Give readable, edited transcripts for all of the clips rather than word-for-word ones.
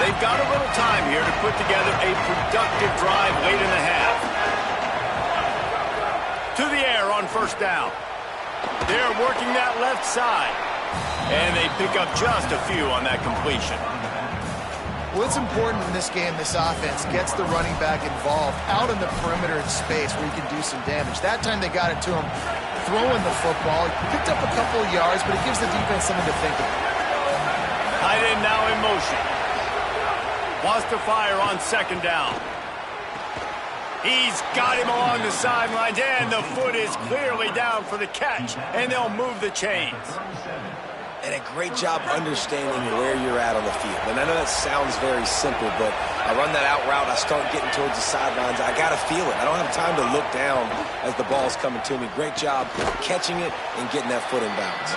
They've got a little time here to put together a productive drive late in the half. To the air on first down. They're working that left side. And they pick up just a few on that completion. Well, it's important in this game this offense gets the running back involved out in the perimeter in space where he can do some damage. That time they got it to him throwing the football. He picked up a couple of yards, but it gives the defense something to think about. Tight end now in motion. Wants to fire on second down. He's got him along the sidelines, and the foot is clearly down for the catch, and they'll move the chains. And a great job understanding where you're at on the field. And I know that sounds very simple, but I run that out route, I start getting towards the sidelines. I got to feel it. I don't have time to look down as the ball's coming to me. Great job catching it and getting that foot in bounds.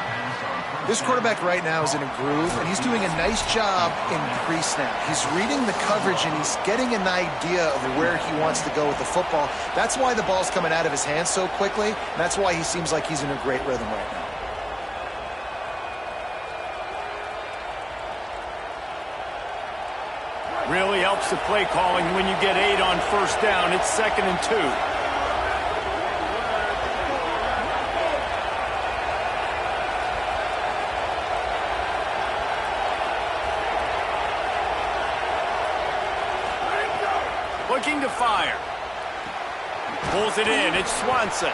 This quarterback right now is in a groove, and he's doing a nice job in pre-snap. He's reading the coverage, and he's getting an idea of where he wants to go with the football. That's why the ball's coming out of his hands so quickly, and that's why he seems like he's in a great rhythm right now. Really helps the play calling when you get 8 on first down. It's 2nd and 2. Looking to fire. Pulls it in. It's Swanson.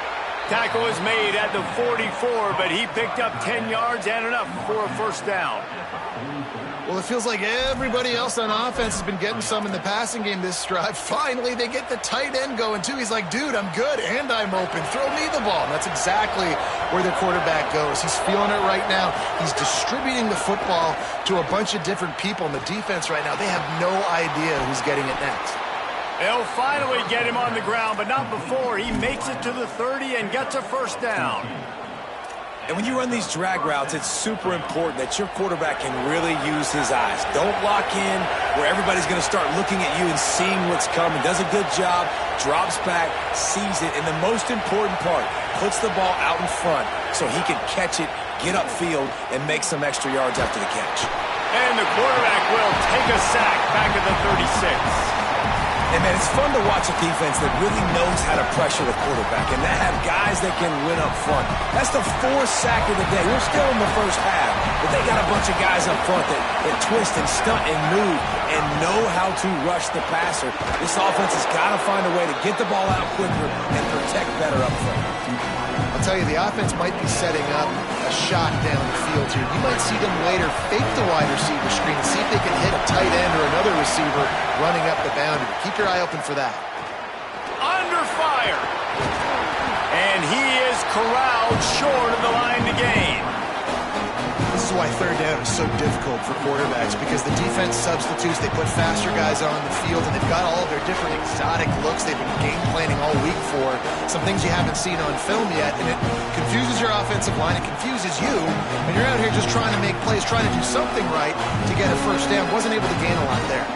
Tackle is made at the 44, but he picked up 10 yards and enough for a first down. Well, it feels like everybody else on offense has been getting some in the passing game this drive. Finally, they get the tight end going, too. He's like, dude, I'm good, and I'm open. Throw me the ball. And that's exactly where the quarterback goes. He's feeling it right now. He's distributing the football to a bunch of different people in the defense right now. They have no idea who's getting it next. They'll finally get him on the ground, but not before he makes it to the 30 and gets a first down. And when you run these drag routes, it's super important that your quarterback can really use his eyes. Don't lock in where everybody's going to start looking at you and seeing what's coming. Does a good job, drops back, sees it, and the most important part, puts the ball out in front so he can catch it, get upfield, and make some extra yards after the catch. And the quarterback will take a sack back at the 36. And, man, it's fun to watch a defense that really knows how to pressure the quarterback and that have guys that can win up front. That's the 4th sack of the day. We're still in the first half, but they got a bunch of guys up front that twist and stunt and move and know how to rush the passer. This offense has got to find a way to get the ball out quicker and protect better up front. I'll tell you, the offense might be setting up a shot down the field here. You might see them later fake the wide receiver screen and see if they can hit a tight end or another receiver running up the boundary. Keep your eye open for that. Under fire. And he is corralled short of the line to gain. This is why third down is so difficult for quarterbacks, because the defense substitutes, they put faster guys on the field, and they've got all of their different exotic looks they've been game planning all week for, some things you haven't seen on film yet, and it confuses your offensive line, it confuses you, and you're out here just trying to make plays, trying to do something right to get a first down. Wasn't able to gain a lot there.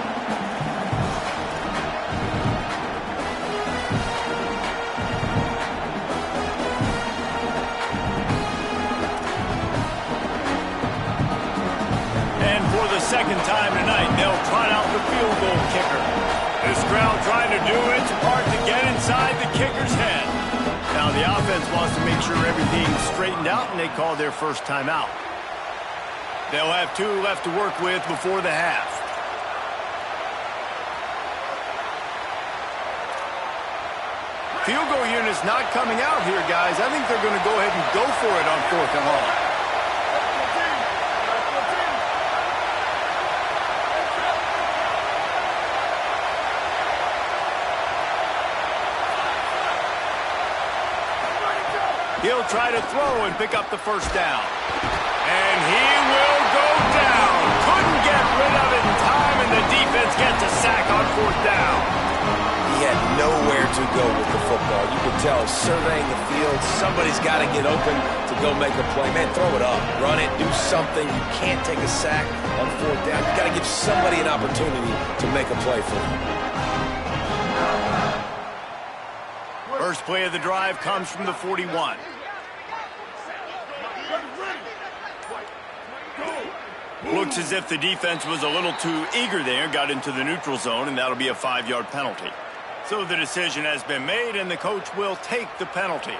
Second time tonight, they'll trot out the field goal kicker. This crowd trying to do its part to get inside the kicker's head. Now the offense wants to make sure everything's straightened out, and they call their first timeout. They'll have 2 left to work with before the half. Field goal unit's not coming out here, guys. I think they're going to go ahead and go for it on 4th and long. He'll try to throw and pick up the first down. And he will go down. Couldn't get rid of it in time, and the defense gets a sack on 4th down. He had nowhere to go with the football. You could tell, surveying the field, somebody's got to get open to go make a play. Man, throw it up, run it, do something. You can't take a sack on 4th down. You got to give somebody an opportunity to make a play for you. First play of the drive comes from the 41. Looks as if the defense was a little too eager there, got into the neutral zone, and that'll be a 5-yard penalty. So the decision has been made, and the coach will take the penalty.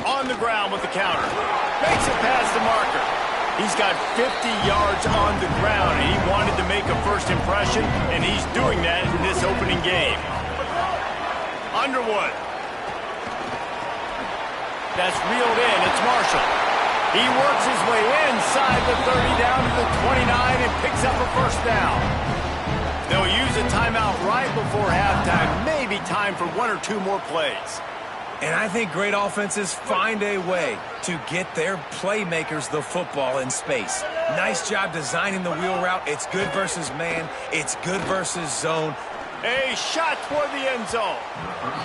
On the ground with the counter. Makes it past the marker. He's got 50 yards on the ground, and he wanted to make a first impression, and he's doing that in this opening game. Underwood. That's reeled in. It's Marshall. He works his way inside the 30 down to the 29 and picks up a first down. They'll use a timeout right before halftime. Maybe time for 1 or 2 more plays. And I think great offenses find a way to get their playmakers the football in space. Nice job designing the wheel route. It's good versus man. It's good versus zone. A shot toward the end zone.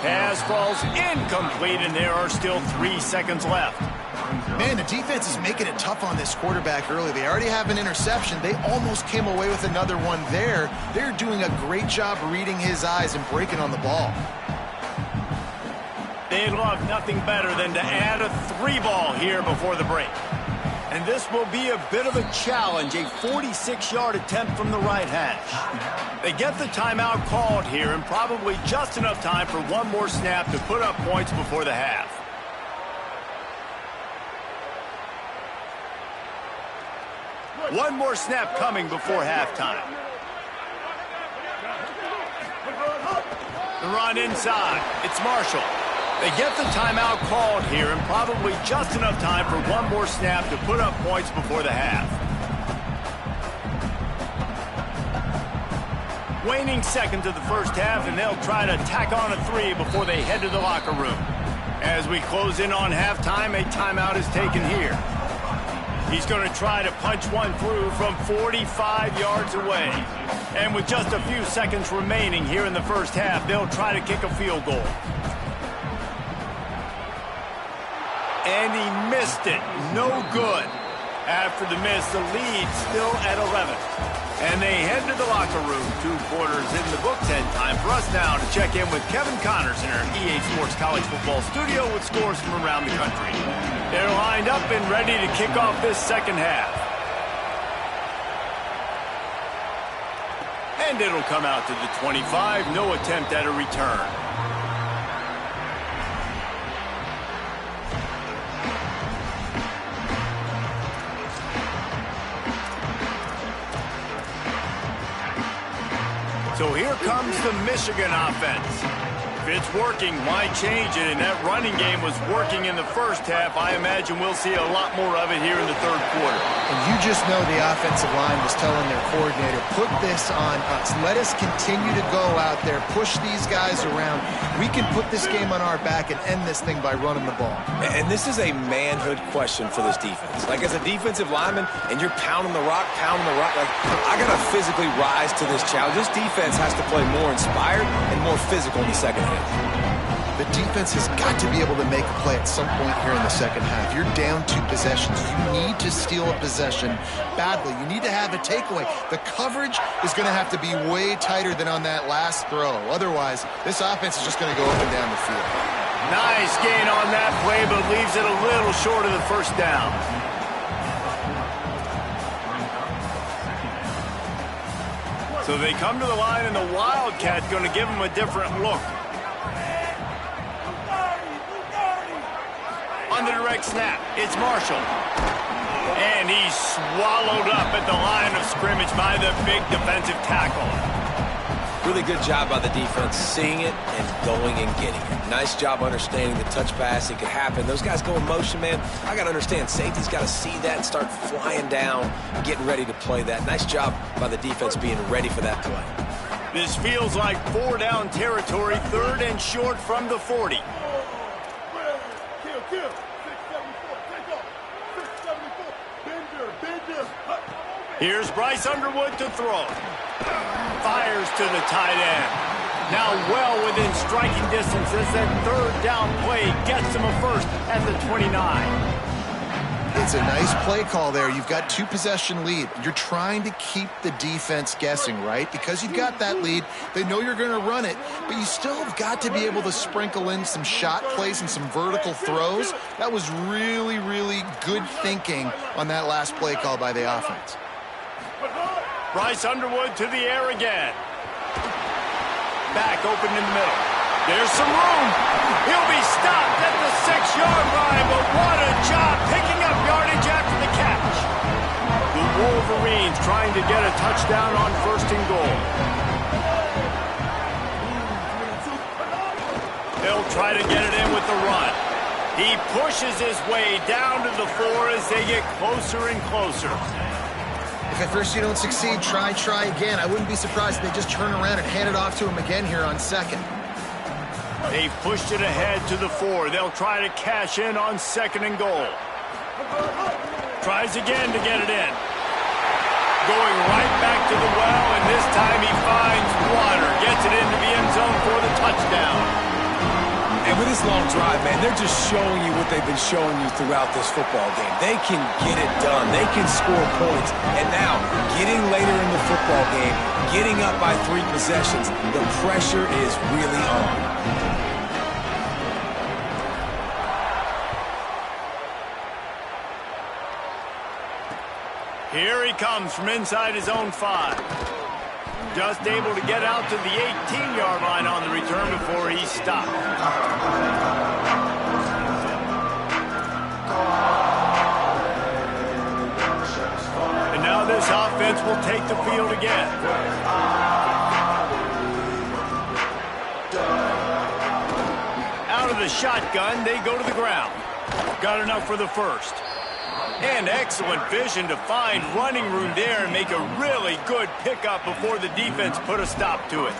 Pass falls incomplete, and there are still 3 seconds left. Man, the defense is making it tough on this quarterback early. They already have an interception. They almost came away with another one there. They're doing a great job reading his eyes and breaking on the ball. They'd love nothing better than to add a 3-ball here before the break. And this will be a bit of a challenge, a 46-yard attempt from the right hash. They get the timeout called here, and probably just enough time for one more snap to put up points before the half. One more snap coming before halftime. The run inside. It's Marshall. They get the timeout called here, and probably just enough time for one more snap to put up points before the half. Waning seconds of the first half, and they'll try to tack on a 3 before they head to the locker room. As we close in on halftime, a timeout is taken here. He's going to try to punch one through from 45 yards away. And with just a few seconds remaining here in the first half, they'll try to kick a field goal. And he missed it. No good. After the miss, the lead still at 11. And they head to the locker room. 2 quarters in the books, and time for us now to check in with Kevin Connors in our EA Sports College Football studio with scores from around the country. They're lined up and ready to kick off this second half. And it'll come out to the 25. No attempt at a return. So here comes the Michigan offense. If it's working, why change it? And that running game was working in the first half. I imagine we'll see a lot more of it here in the third quarter. And you just know the offensive line was telling their coordinator, put this on us. Let us continue to go out there, push these guys around. We can put this game on our back and end this thing by running the ball. And this is a manhood question for this defense. Like, as a defensive lineman, and you're pounding the rock, like, I got to physically rise to this challenge. This defense has to play more inspired and more physical in the second half. The defense has got to be able to make a play at some point here in the second half. You're down 2 possessions. You need to steal a possession badly. You need to have a takeaway. The coverage is going to have to be way tighter than on that last throw. Otherwise, this offense is just going to go up and down the field. Nice gain on that play, but leaves it a little short of the first down. So they come to the line, and the Wildcats going to give them a different look. On the direct snap, it's Marshall. And he's swallowed up at the line of scrimmage by the big defensive tackle. Really good job by the defense, seeing it and going and getting it. Nice job understanding the touch pass. It could happen. Those guys go in motion, man. I got to understand, safety's got to see that and start flying down, getting ready to play that. Nice job by the defense being ready for that play. This feels like 4-down territory, 3rd and short from the 40. Here's Bryce Underwood to throw. Fires to the tight end. Now well within striking distance as that 3rd down play gets him a first at the 29. It's a nice play call there. You've got 2-possession lead. You're trying to keep the defense guessing, right? Because you've got that lead, they know you're going to run it, but you still have got to be able to sprinkle in some shot plays and some vertical throws. That was really, really good thinking on that last play call by the offense. Bryce Underwood to the air again. Back open in the middle. There's some room. He'll be stopped at the 6-yard line, but what a job picking up yardage after the catch. The Wolverines trying to get a touchdown on 1st and goal. They'll try to get it in with the run. He pushes his way down to the 4 as they get closer and closer. If at first you don't succeed, try again. I wouldn't be surprised if they just turn around and hand it off to him again here on 2nd. They've pushed it ahead to the 4. They'll try to cash in on 2nd and goal. Tries again to get it in. Going right back to the well, and this time he finds water. Gets it into the end zone for the touchdown. And with this long drive, man, they're just showing you what they've been showing you throughout this football game. They can get it done. They can score points. And now, getting later in the football game, getting up by 3 possessions, the pressure is really on. Here he comes from inside his own 5. Just able to get out to the 18-yard line on the return before he stopped. And now this offense will take the field again. Out of the shotgun, they go to the ground. Got enough for the 1st. And excellent vision to find running room there and make a really good pickup before the defense put a stop to it.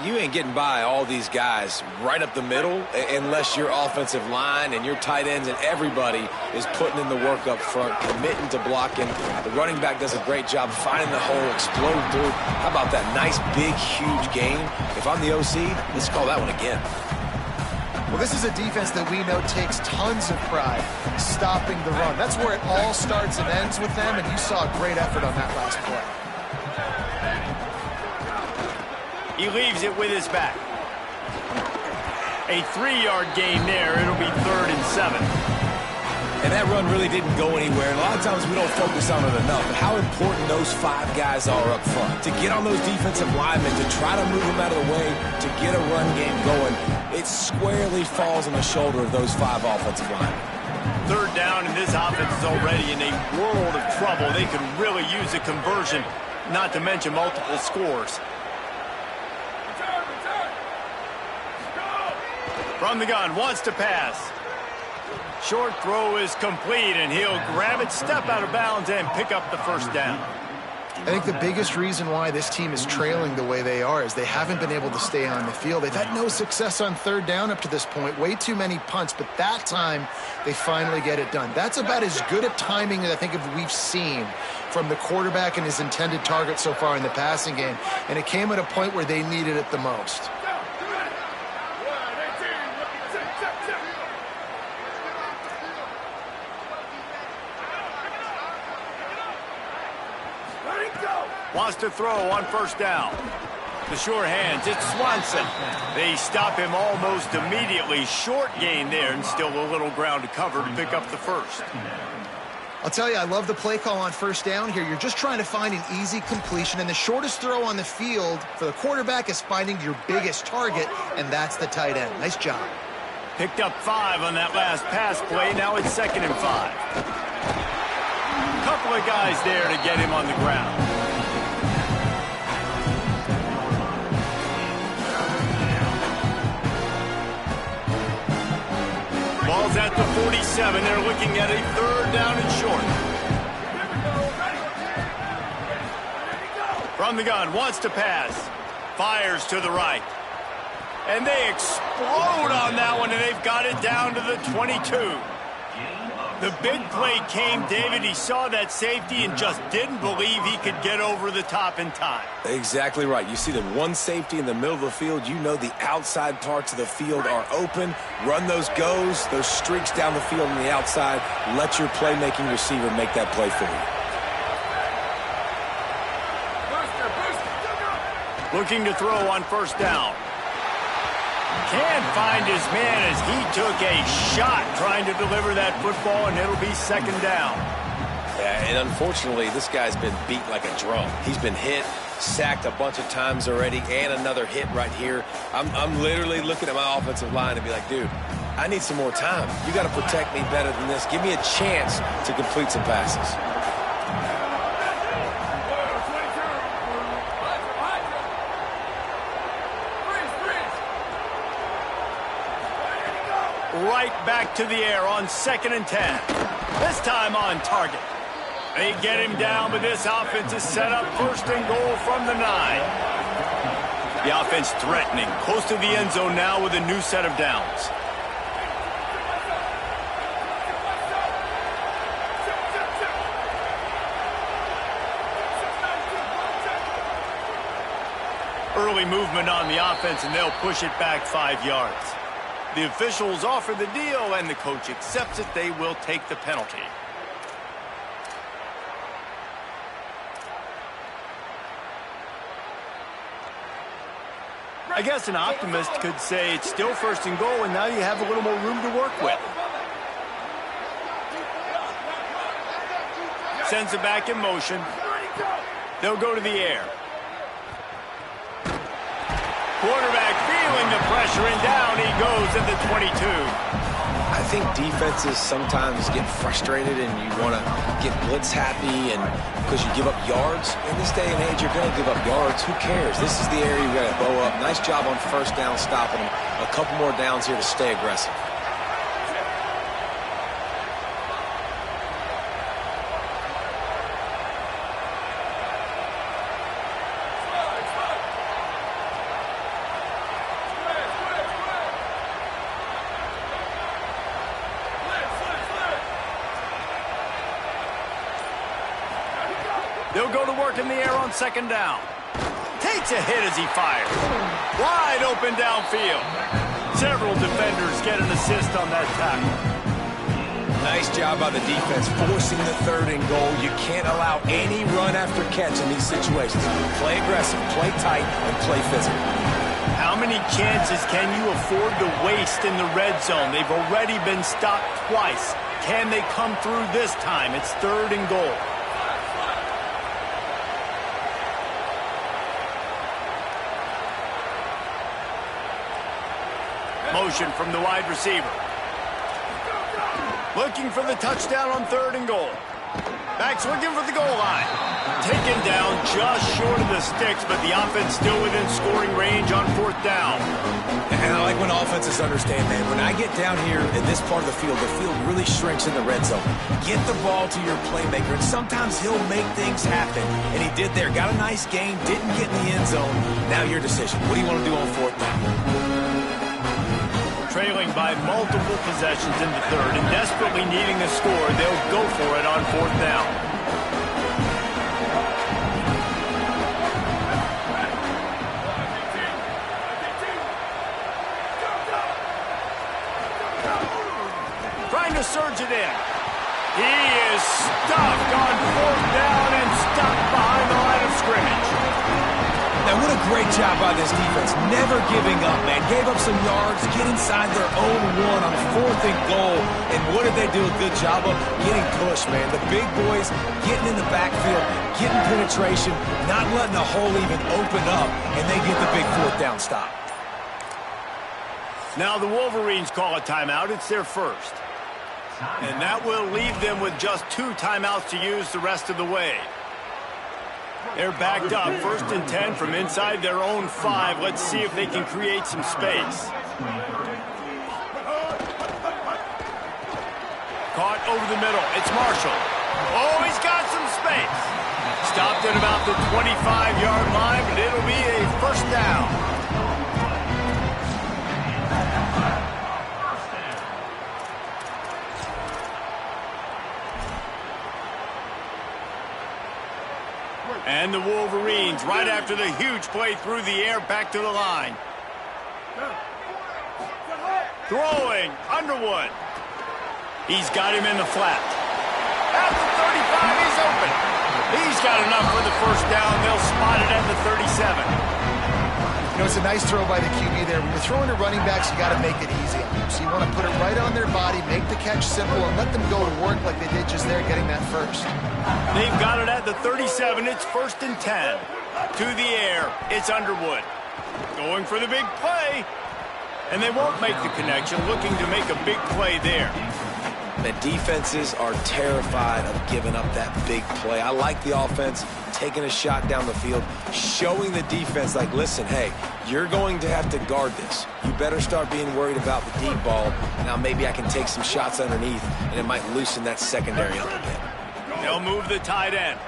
You ain't getting by all these guys right up the middle unless your offensive line and your tight ends and everybody is putting in the work up front, committing to blocking. The running back does a great job finding the hole, exploding through. How about that nice, big, huge game? If I'm the OC, let's call that one again. Well, this is a defense that we know takes tons of pride stopping the run. That's where it all starts and ends with them, and you saw a great effort on that last play. He leaves it with his back. A 3-yard gain there. It'll be 3rd and 7. And that run really didn't go anywhere. And a lot of times we don't focus on it enough. But how important those 5 guys are up front. To get on those defensive linemen, to try to move them out of the way, to get a run game going, it squarely falls on the shoulder of those 5 offensive linemen. 3rd down, and this offense is already in a world of trouble. They could really use a conversion, not to mention multiple scores. From the gun, wants to pass. Short throw is complete, and he'll grab it, step out of bounds, and pick up the 1st down. I think the biggest reason why this team is trailing the way they are is they haven't been able to stay on the field. They've had no success on 3rd down up to this point. Way too many punts, but that time they finally get it done. That's about as good a timing that I think we've seen from the quarterback and his intended target so far in the passing game, and it came at a point where they needed it the most. Wants to throw on 1st down. The sure hands, it's Swanson. They stop him almost immediately. Short gain there, and still a little ground to cover to pick up the 1st. I'll tell you, I love the play call on 1st down here. You're just trying to find an easy completion, and the shortest throw on the field for the quarterback is finding your biggest target, and that's the tight end. Nice job. Picked up 5 on that last pass play. Now it's 2nd and 5. Couple of guys there to get him on the ground. Ball's at the 47. They're looking at a 3rd down and short. From the gun, wants to pass. Fires to the right. And they explode on that one, and they've got it down to the 22. The big play came, David. He saw that safety and just didn't believe he could get over the top in time. Exactly right. You see the one safety in the middle of the field. You know the outside parts of the field are open. Run those goes, those streaks down the field on the outside. Let your playmaking receiver make that play for you. Looking to throw on first down. Can't find his man as he took a shot trying to deliver that football, and it'll be second down. Yeah, and unfortunately, this guy's been beat like a drum. He's been hit, sacked a bunch of times already, and another hit right here. I'm literally looking at my offensive line and be like, dude, I need some more time. You got to protect me better than this. Give me a chance to complete some passes. Right back to the air on 2nd and 10. This time on target. They get him down, but this offense is set up 1st and goal from the 9. The offense threatening, close to the end zone now with a new set of downs. Early movement on the offense, and they'll push it back 5 yards. The officials offer the deal, and the coach accepts it. They will take the penalty. I guess an optimist could say it's still 1st and goal, and now you have a little more room to work with. Sends it back in motion. They'll go to the air. Quarterback feeling the pressure, and down he goes at the 22. I think defenses sometimes get frustrated and you want to get blitz happy and because you give up yards. In this day and age, you're going to give up yards. Who cares? This is the area you got to bow up. Nice job on first down stopping them. A couple more downs here to stay aggressive. They'll go to work in the air on 2nd down. Takes a hit as he fires. Wide open downfield. Several defenders get an assist on that tackle. Nice job by the defense, forcing the 3rd and goal. You can't allow any run after catch in these situations. Play aggressive, play tight, and play physical. How many chances can you afford to waste in the red zone? They've already been stopped twice. Can they come through this time? It's 3rd and goal. Motion from the wide receiver. Looking for the touchdown on 3rd and goal. Backs looking for the goal line. Taken down just short of the sticks, but the offense still within scoring range on 4th down. And I like when offenses understand, man, when I get down here in this part of the field really shrinks in the red zone. Get the ball to your playmaker, and sometimes he'll make things happen. And he did there. Got a nice gain, didn't get in the end zone. Now your decision. What do you want to do on 4th down? Trailing by multiple possessions in the 3rd and desperately needing a score, they'll go for it on 4th down. Trying to surge it in. He is stuffed on 4th down and stopped behind the line of scrimmage. Now, what a great job by this defense. Never giving up, man. Gave up some yards, get inside their own 1 on 4th and goal. And what did they do a good job of? Getting pushed, man. The big boys getting in the backfield, getting penetration, not letting the hole even open up, and they get the big 4th down stop. Now the Wolverines call a timeout. It's their 1st. And that will leave them with just 2 timeouts to use the rest of the way. They're backed up, 1st and 10 from inside their own 5. Let's see if they can create some space. Caught over the middle. It's Marshall. Oh, he's got some space. Stopped at about the 25-yard line, but it'll be a 1st down. And the Wolverines, right after the huge play through the air, back to the line. Throwing, Underwood. He's got him in the flat. At the 35, he's open. He's got enough for the first down. They'll spot it at the 37. You know, it's a nice throw by the QB there. When you're throwing to running backs, you got to make it easy on them. So you want to put it right on their body, make the catch simple, and let them go to work like they did just there, getting that first. They've got it at the 37. It's 1st and 10. To the air, it's Underwood. Going for the big play. And they won't make the connection, looking to make a big play there. The defenses are terrified of giving up that big play. I like the offense taking a shot down the field, showing the defense, like, listen, hey, you're going to have to guard this. You better start being worried about the deep ball. Now maybe I can take some shots underneath, and it might loosen that secondary a little bit. They'll move the tight end.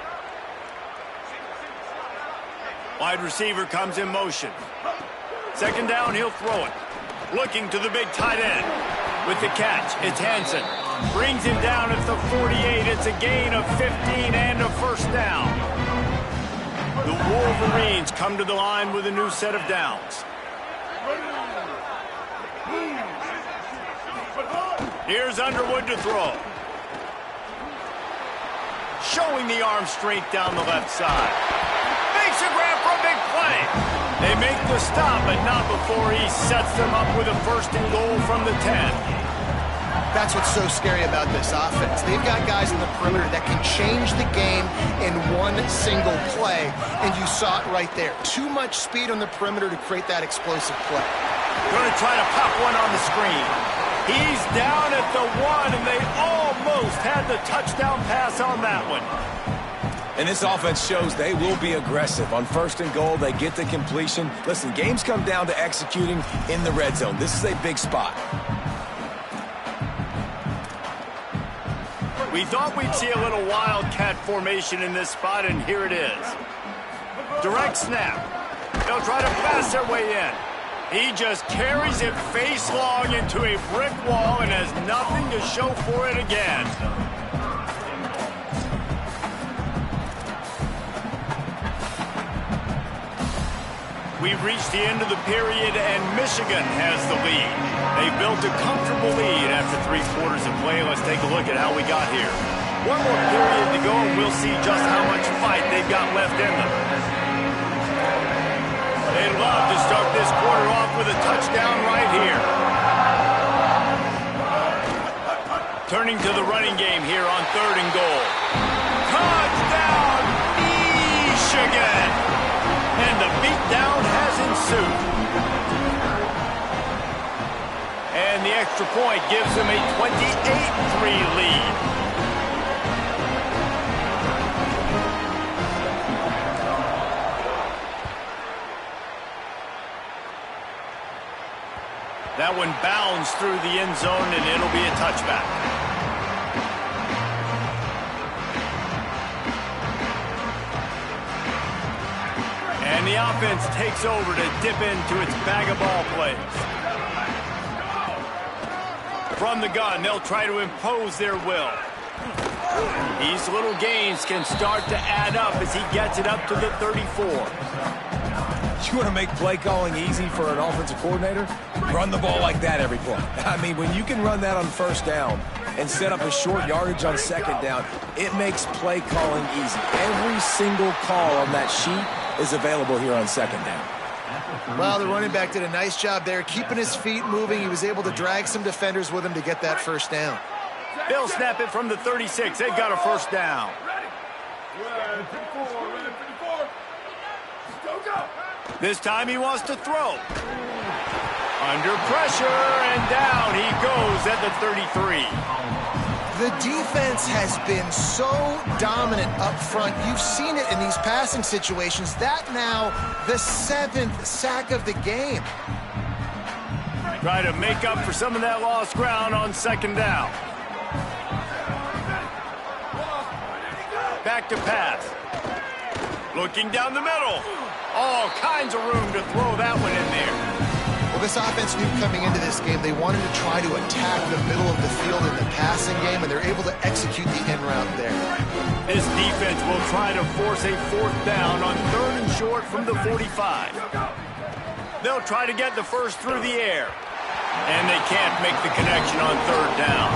Wide receiver comes in motion. 2nd down, he'll throw it. Looking to the big tight end. With the catch, it's Hansen. Brings him down at the 48. It's a gain of 15 and a 1st down. The Wolverines come to the line with a new set of downs. Here's Underwood to throw. Showing the arm strength down the left side. Makes a grab for a big play. They make the stop, but not before he sets them up with a 1st and goal from the 10. That's what's so scary about this offense. They've got guys in the perimeter that can change the game in one single play, and you saw it right there. Too much speed on the perimeter to create that explosive play. Going to try to pop one on the screen. He's down at the 1, and they almost had the touchdown pass on that one. And this offense shows they will be aggressive. On 1st and goal, they get the completion. Listen, games come down to executing in the red zone. This is a big spot. We thought we'd see a little wildcat formation in this spot, and here it is. Direct snap. They'll try to pass their way in. He just carries it face long into a brick wall and has nothing to show for it again. We've reached the end of the period, and Michigan has the lead. They built a comfortable lead after 3 quarters of play. Let's take a look at how we got here. One more period to go, and we'll see just how much fight they've got left in them. They love to start this quarter off with a touchdown right here. Turning to the running game here on 3rd and goal. Touchdown, Michigan! And the beatdown has ensued. And the extra point gives them a 28-3 lead. That one bounds through the end zone, and it'll be a touchback. And the offense takes over to dip into its bag of ball plays. From the gun, they'll try to impose their will. These little gains can start to add up as he gets it up to the 34. You want to make play calling easy for an offensive coordinator? Run the ball like that every play. I mean, when you can run that on 1st down and set up a short yardage on 2nd down, it makes play calling easy. Every single call on that sheet is available here on 2nd down. Well, the running back did a nice job there, keeping his feet moving. He was able to drag some defenders with him to get that 1st down. They'll snap it from the 36. They've got a 1st down. This time he wants to throw. Under pressure, and down he goes at the 33. The defense has been so dominant up front. You've seen it in these passing situations. That now the 7th sack of the game. Try to make up for some of that lost ground on 2nd down. Back to pass. Looking down the middle. All kinds of room to throw that one in there. Well, this offense knew coming into this game they wanted to try to attack the middle of the field in the passing game, and they're able to execute the end route there. This defense will try to force a 4th down on 3rd and short from the 45. They'll try to get the first through the air, and they can't make the connection on 3rd down.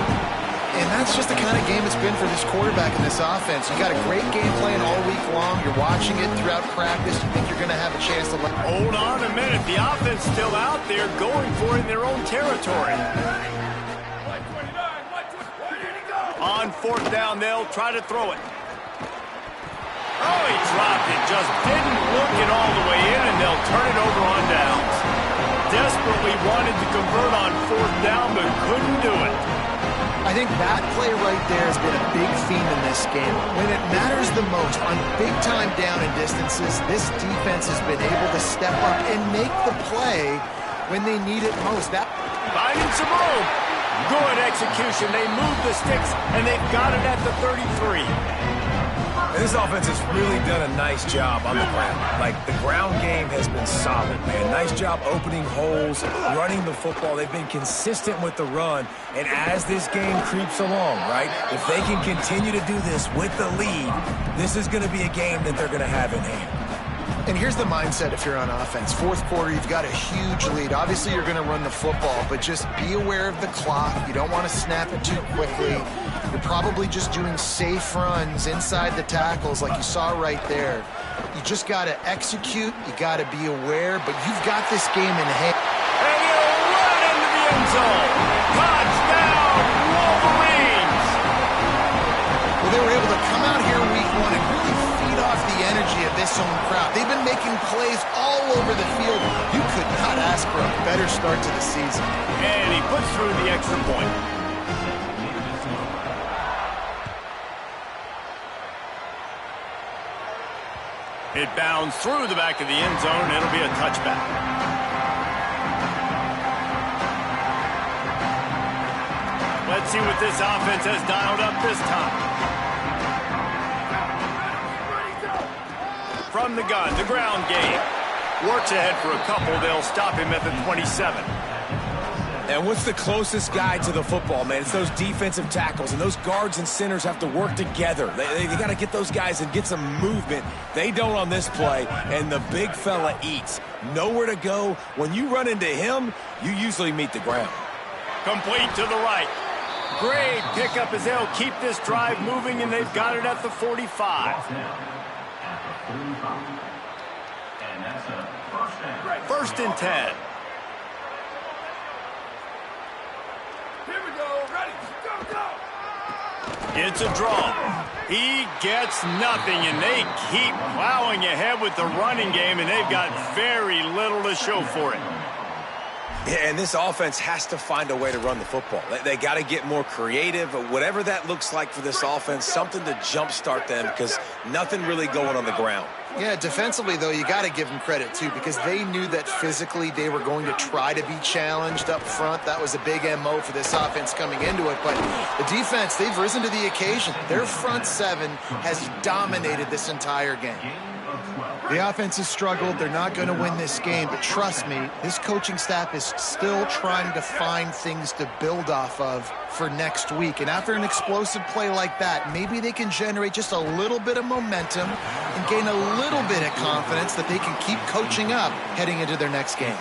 And that's just the kind of game it's been for this quarterback in this offense. You got a great game plan all week long. You're watching it throughout practice. You think you're going to have a chance to... Hold on a minute. The offense still out there going for it in their own territory. On 4th down, they'll try to throw it. Oh, he dropped it. Just didn't look it all the way in, and they'll turn it over on downs. Desperately wanted to convert on 4th down, but couldn't do it. I think that play right there has been a big theme in this game. When it matters the most, on big-time down and distances, this defense has been able to step up and make the play when they need it most. Finding some room. Good execution. They move the sticks, and they've got it at the 33. And this offense has really done a nice job on the ground. Like, the ground game has been solid, man. Nice job opening holes, running the football. They've been consistent with the run. And as this game creeps along, right, if they can continue to do this with the lead, this is going to be a game that they're going to have in hand. And here's the mindset if you're on offense. 4th quarter, you've got a huge lead. Obviously, you're going to run the football, but just be aware of the clock. You don't want to snap it too quickly. You're probably just doing safe runs inside the tackles like you saw right there. You just got to execute. You got to be aware, but you've got this game in hand. And he'll run into the end zone. Touchdown, Wolverines! Well, they were able to come out here week 1 and really feed off the energy of this home crowd. They've been making plays all over the field. You could not ask for a better start to the season. And he puts through the extra point. It bounds through the back of the end zone. It'll be a touchback. Let's see what this offense has dialed up this time. From the gun, the ground game. Works ahead for a couple. They'll stop him at the 27. And what's the closest guy to the football, man? It's those defensive tackles, and those guards and centers have to work together. They got to get those guys and get some movement. They don't on this play, and the big fella eats. Nowhere to go. When you run into him, you usually meet the ground. Complete to the right. Great pickup as they'll keep this drive moving, and they've got it at the 45. First and 10. It's a draw. He gets nothing, and they keep plowing ahead with the running game, and they've got very little to show for it. Yeah, and this offense has to find a way to run the football. They got to get more creative, whatever that looks like for this offense, something to jumpstart them because nothing really going on the ground. Yeah, defensively, though, you got to give them credit, too, because they knew that physically they were going to try to be challenged up front. That was a big MO for this offense coming into it. But the defense, they've risen to the occasion. Their front seven has dominated this entire game. The offense has struggled. They're not going to win this game. But trust me, this coaching staff is still trying to find things to build off of for next week. And after an explosive play like that, maybe they can generate just a little bit of momentum and gain a little bit of confidence that they can keep coaching up heading into their next game.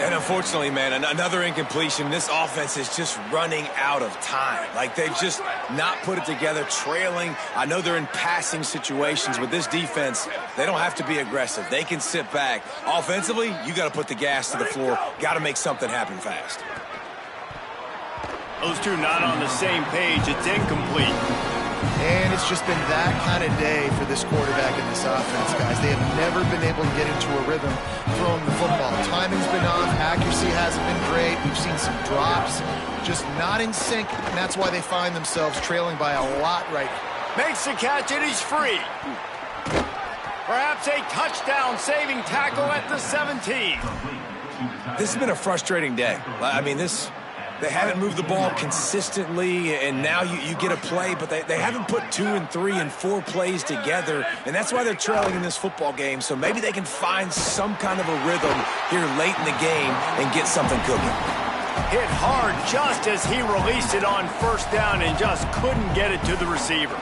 And unfortunately, man, another incompletion. This offense is just running out of time. Like, they've just not put it together, trailing. I know they're in passing situations, but this defense, they don't have to be aggressive. They can sit back. Offensively, you got to put the gas to the floor. Got to make something happen fast. Those two not on the same page. It's incomplete. And it's just been that kind of day for this quarterback and this offense, guys. They have never been able to get into a rhythm throwing the football. Timing's been off. Accuracy hasn't been great. We've seen some drops. Just not in sync, and that's why they find themselves trailing by a lot right now. Makes the catch, and he's free. Perhaps a touchdown-saving tackle at the 17. This has been a frustrating day. I mean, They haven't moved the ball consistently, and now you get a play, but they haven't put 2 and 3 and 4 plays together, and that's why they're trailing in this football game. So maybe they can find some kind of a rhythm here late in the game and get something cooking. Hit hard just as he released it on first down and just couldn't get it to the receiver.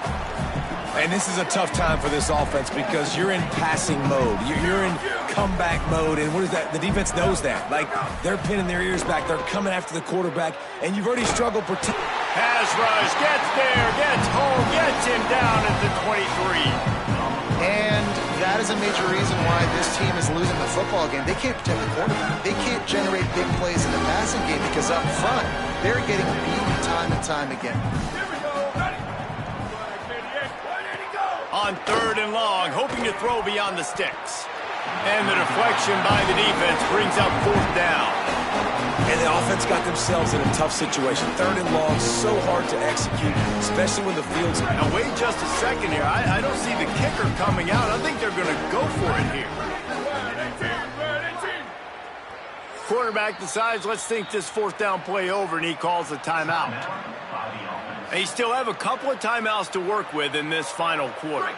And this is a tough time for this offense because you're in passing mode. You're in comeback mode, and what is that? The defense knows that. Like, they're pinning their ears back. They're coming after the quarterback, and you've already struggled protect. Pass rush, gets there, gets home, gets him down at the 23. And that is a major reason why this team is losing the football game. They can't protect the quarterback. They can't generate big plays in the passing game because up front, they're getting beaten time and time again. On 3rd and long, hoping to throw beyond the sticks. And the deflection by the defense brings up 4th down. And the offense got themselves in a tough situation. 3rd and long, so hard to execute, especially when the field's... Now wait just a second here. I don't see the kicker coming out. I think they're going to go for it here. Quarterback decides, let's think this 4th down play over, and he calls a timeout. They still have a couple of timeouts to work with in this final quarter.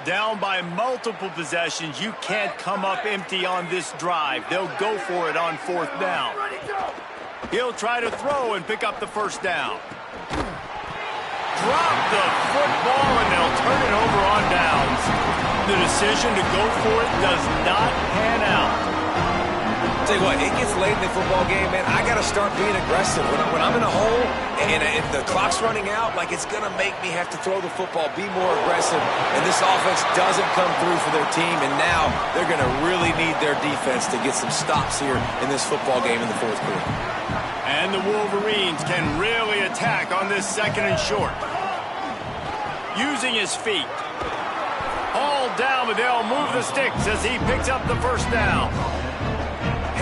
Down by multiple possessions, you can't come up empty on this drive. They'll go for it on 4th down. He'll try to throw and pick up the 1st down. Drop the football, and they'll turn it over on downs. The decision to go for it does not pan out. Tell you what, it gets late in the football game, man. I got to start being aggressive. When I'm in a hole and if the clock's running out, like, it's going to make me have to throw the football, be more aggressive. And this offense doesn't come through for their team, and now they're going to really need their defense to get some stops here in this football game in the 4th quarter. And the Wolverines can really attack on this 2nd and short. Using his feet. Hauled down, but they'll move the sticks as he picks up the 1st down.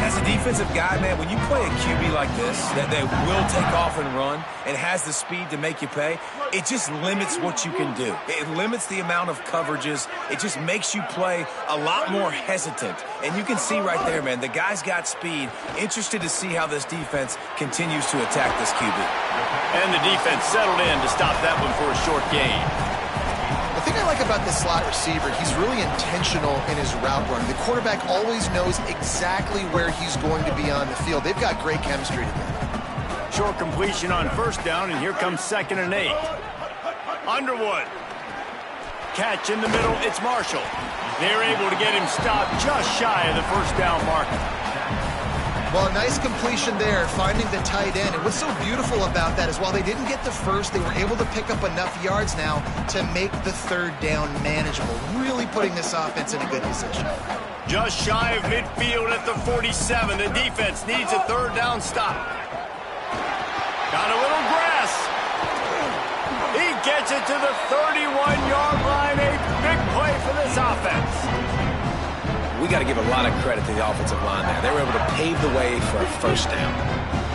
As a defensive guy, man, when you play a QB like this, that will take off and run and has the speed to make you pay, it just limits what you can do. It limits the amount of coverages. It just makes you play a lot more hesitant. And you can see right there, man, the guy's got speed. Interested to see how this defense continues to attack this QB. And the defense settled in to stop that one for a short gain. The thing I like about this slot receiver, he's really intentional in his route run. The quarterback always knows exactly where he's going to be on the field. They've got great chemistry together. Short completion on 1st down, and here comes 2nd and 8. Underwood. Catch in the middle, it's Marshall. They're able to get him stopped just shy of the 1st down marker. Well, a nice completion there, finding the tight end. And what's so beautiful about that is while they didn't get the first, they were able to pick up enough yards now to make the 3rd down manageable, really putting this offense in a good position. Just shy of midfield at the 47. The defense needs a 3rd down stop. Got a little grass. He gets it to the 31-yard line. A big play for this offense. We got to give a lot of credit to the offensive line there. They were able to pave the way for a 1st down.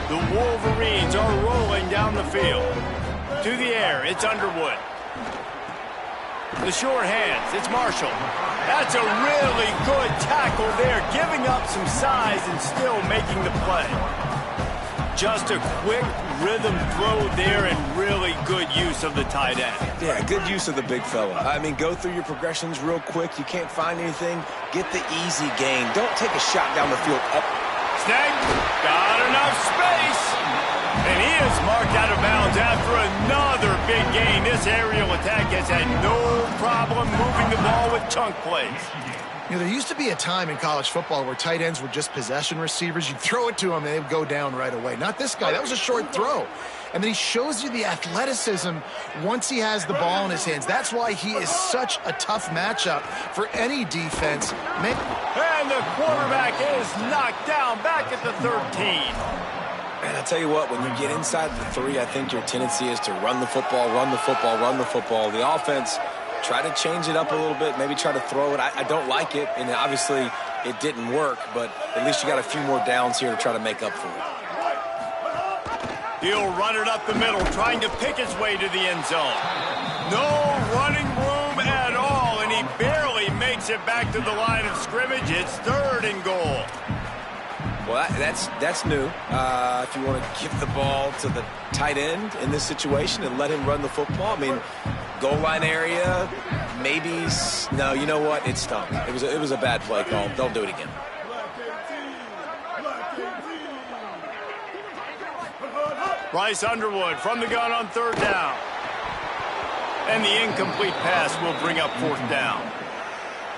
The Wolverines are rolling down the field. To the air, it's Underwood. The short hands, it's Marshall. That's a really good tackle there, giving up some size and still making the play. Just a quick rhythm throw there and really good use of the tight end. Yeah, good use of the big fella. I mean, go through your progressions real quick. You can't find anything. Get the easy gain. Don't take a shot down the field. Snag, got enough space. And he is marked out of bounds after another big gain. This aerial attack has had no problem moving the ball with chunk plays. You know, there used to be a time in college football where tight ends were just possession receivers. You'd throw it to them and they would go down right away. Not this guy. That was a short throw. And then he shows you the athleticism once he has the ball in his hands. That's why he is such a tough matchup for any defense. And the quarterback is knocked down back at the 13. And I tell you what, when you get inside the 3, I think your tendency is to run the football, run the football, run the football. The offense, try to change it up a little bit, maybe try to throw it. I don't like it, and obviously it didn't work, but at least you got a few more downs here to try to make up for it. He'll run it up the middle, trying to pick his way to the end zone. No running room at all, and he barely makes it back to the line of scrimmage. It's 3rd and goal. Well, that's new. If you want to give the ball to the tight end in this situation and let him run the football, I mean, goal line area, maybe. No, you know what? It stunk. It was a bad play call. Don't do it again. Bryce Underwood from the gun on 3rd down. And the incomplete pass will bring up 4th down.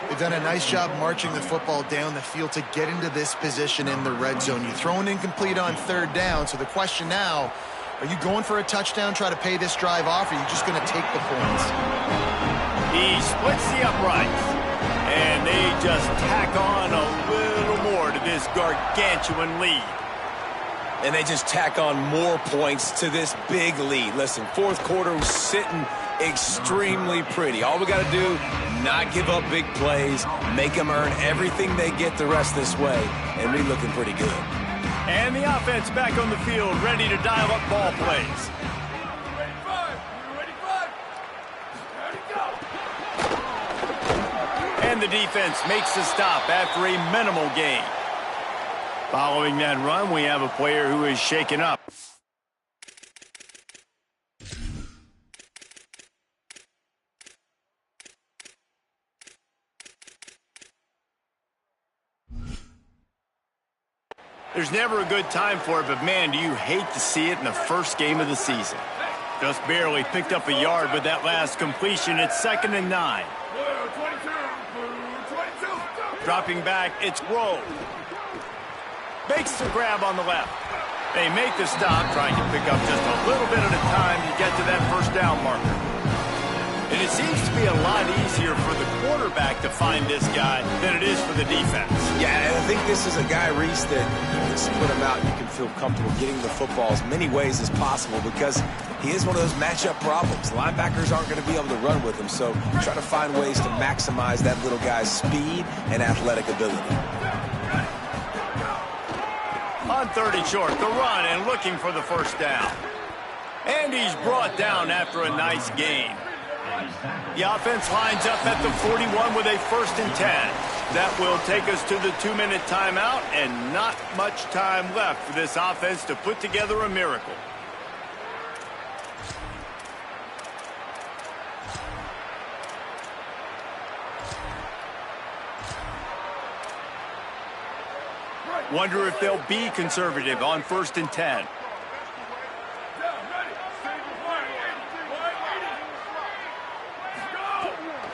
They've done a nice job marching the football down the field to get into this position in the red zone. You throw an incomplete on 3rd down, so the question now, are you going for a touchdown, try to pay this drive off, or are you just going to take the points? He splits the uprights, and they just tack on a little more to this gargantuan lead. And they just tack on more points to this big lead. Listen, 4th quarter was sitting extremely pretty. All we got to do, not give up big plays, make them earn everything they get the rest this way, and we're looking pretty good. And the offense back on the field, ready to dial up ball plays. And the defense makes the stop after a minimal gain. Following that run, we have a player who is shaken up. There's never a good time for it, but man, do you hate to see it in the first game of the season. Just barely picked up a yard with that last completion. It's 2nd and 9. Dropping back, it's Grove. Makes the grab on the left. They make the stop, trying to pick up just a little bit at a time to get to that 1st down marker. And it seems to be a lot easier for the quarterback to find this guy than it is for the defense. Yeah, and I think this is a guy, Reese, that you can split him out and you can feel comfortable getting the football as many ways as possible because he is one of those matchup problems. Linebackers aren't going to be able to run with him, so try to find ways to maximize that little guy's speed and athletic ability. On 30 short, the run and looking for the 1st down. And he's brought down after a nice gain. The offense lines up at the 41 with a 1st and 10. That will take us to the 2-minute timeout, and not much time left for this offense to put together a miracle. Wonder if they'll be conservative on 1st and 10.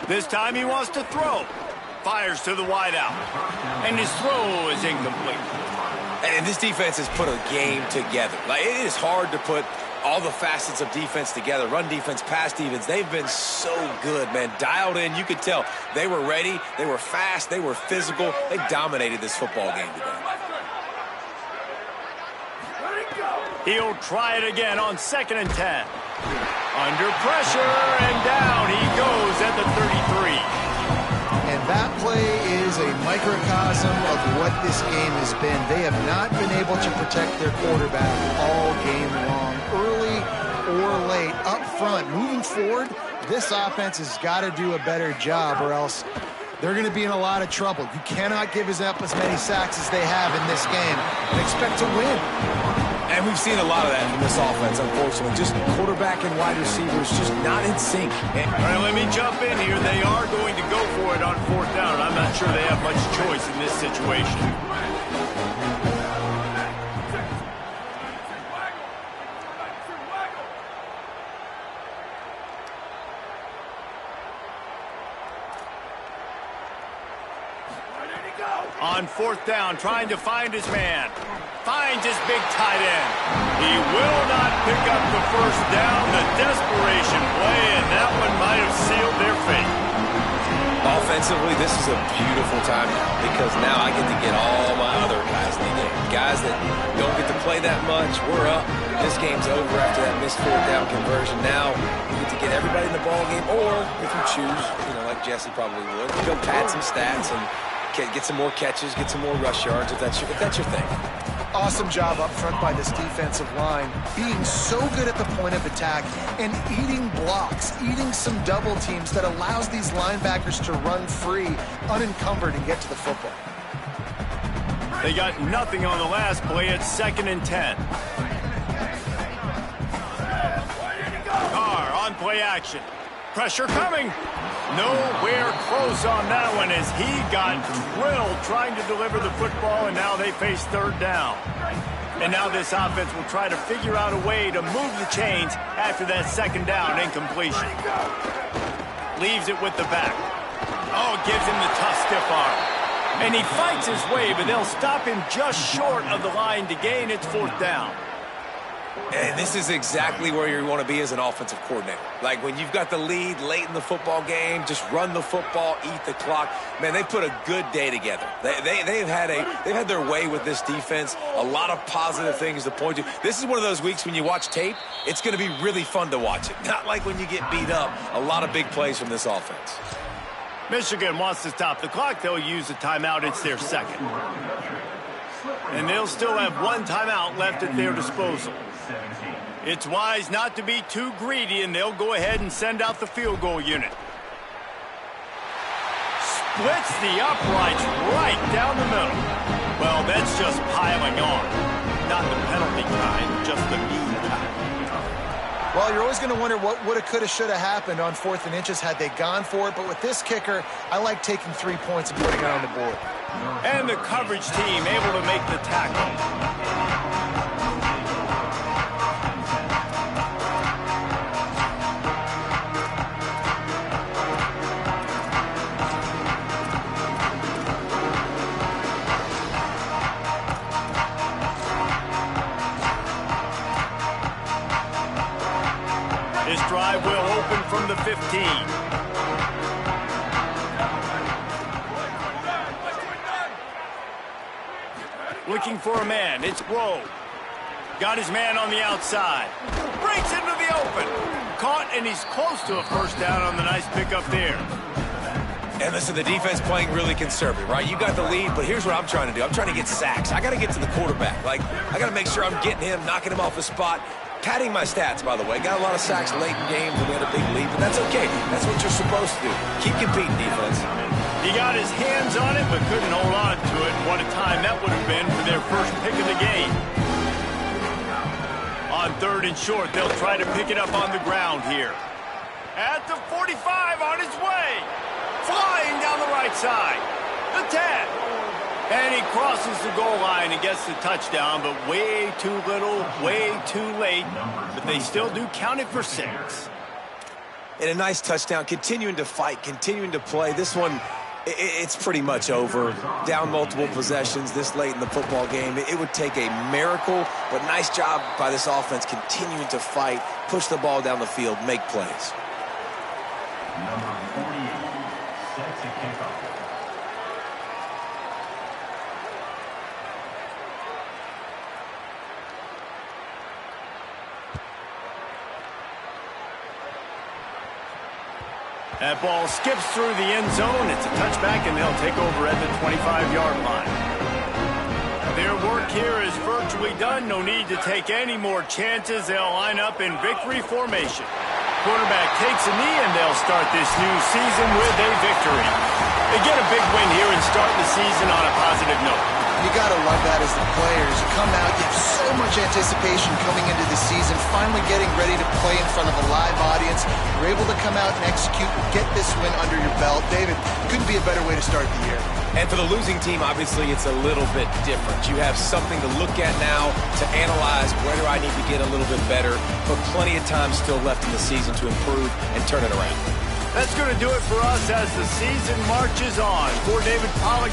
This time he wants to throw. Fires to the wideout. And his throw is incomplete. And this defense has put a game together. Like, it is hard to put all the facets of defense together. Run defense, pass defense. They've been so good, man. Dialed in. You could tell they were ready. They were fast. They were physical. They dominated this football game today. He'll try it again on 2nd and 10. Under pressure, and down he goes at the 33. And that play is a microcosm of what this game has been. They have not been able to protect their quarterback all game long, early or late, up front. Moving forward, this offense has got to do a better job, or else they're going to be in a lot of trouble. You cannot give up as many sacks as they have in this game and expect to win. And we've seen a lot of that from this offense, unfortunately. Just quarterback and wide receivers just not in sync. All right, let me jump in here. They are going to go for it on 4th down. I'm not sure they have much choice in this situation. On 4th down, trying to find his man. Finds his big tight end. He will not pick up the 1st down. The desperation play, and that one might have sealed their fate. Offensively, this is a beautiful time because now I get to get all my other guys in the game. Guys that don't get to play that much, we're up. This game's over after that missed 4th down conversion. Now we get to get everybody in the ball game, or if you choose, like Jesse probably would, go pad some stats and get some more catches, get some more rush yards if that's your thing. Awesome job up front by this defensive line, being so good at the point of attack and eating blocks, eating some double teams that allows these linebackers to run free, unencumbered, and get to the football. They got nothing on the last play. It's 2nd and 10. Carr on play action. Pressure coming. Nowhere close on that one as he got drilled trying to deliver the football, and now they face 3rd down. And now this offense will try to figure out a way to move the chains after that 2nd down incompletion. Leaves it with the back. Oh, gives him the tough stiff arm. And he fights his way, but they'll stop him just short of the line to gain. It's 4th down. And this is exactly where you want to be as an offensive coordinator. Like when you've got the lead late in the football game, just run the football, eat the clock. Man, they put a good day together. They've had their way with this defense. A lot of positive things to point to. This is one of those weeks when you watch tape, it's going to be really fun to watch it. Not like when you get beat up. A lot of big plays from this offense. Michigan wants to stop the clock. They'll use a timeout. It's their 2nd. And they'll still have 1 timeout left at their disposal. It's wise not to be too greedy, and they'll go ahead and send out the field goal unit. Splits the uprights right down the middle. Well, that's just piling on. Not the penalty kind, just the mean kind. Well, you're always going to wonder what woulda, coulda, shoulda happened on 4th and inches had they gone for it. But with this kicker, I like taking 3 points and putting it on the board. And the coverage team able to make the tackle. This drive will open from the 15. Looking for a man. It's Rowe. Got his man on the outside. Breaks into the open. Caught, and he's close to a 1st down on the nice pickup there. And listen, the defense playing really conservative, right? You got the lead, but here's what I'm trying to do. I'm trying to get sacks. I got to get to the quarterback. Like, I got to make sure I'm getting him, knocking him off his spot. Padding my stats, by the way. Got a lot of sacks late in games when we had a big lead, but that's okay. That's what you're supposed to do. Keep competing, defense. He got his hands on it, but couldn't hold on to it. What a time that would have been for their first pick of the game. On 3rd and short, they'll try to pick it up on the ground here. At the 45, on his way. Flying down the right side. The 10. And he crosses the goal line and gets the touchdown, but way too little, way too late. But they still do count it for 6. And a nice touchdown, continuing to fight, continuing to play. This one, it's pretty much over. Down multiple possessions this late in the football game. It would take a miracle, but nice job by this offense continuing to fight, push the ball down the field, make plays. Number 48 set to kick off. That ball skips through the end zone. It's a touchback, and they'll take over at the 25-yard line. Their work here is virtually done. No need to take any more chances. They'll line up in victory formation. Quarterback takes a knee, and they'll start this new season with a victory. They get a big win here and start the season on a positive note. You got to love that as the players. You come out, you have so much anticipation coming into the season, finally getting ready to play in front of a live audience. You're able to come out and execute, get this win under your belt. David, couldn't be a better way to start the year. And for the losing team, obviously, it's a little bit different. You have something to look at now to analyze where do I need to get a little bit better, but plenty of time still left in the season to improve and turn it around. That's going to do it for us as the season marches on. For David Pollack.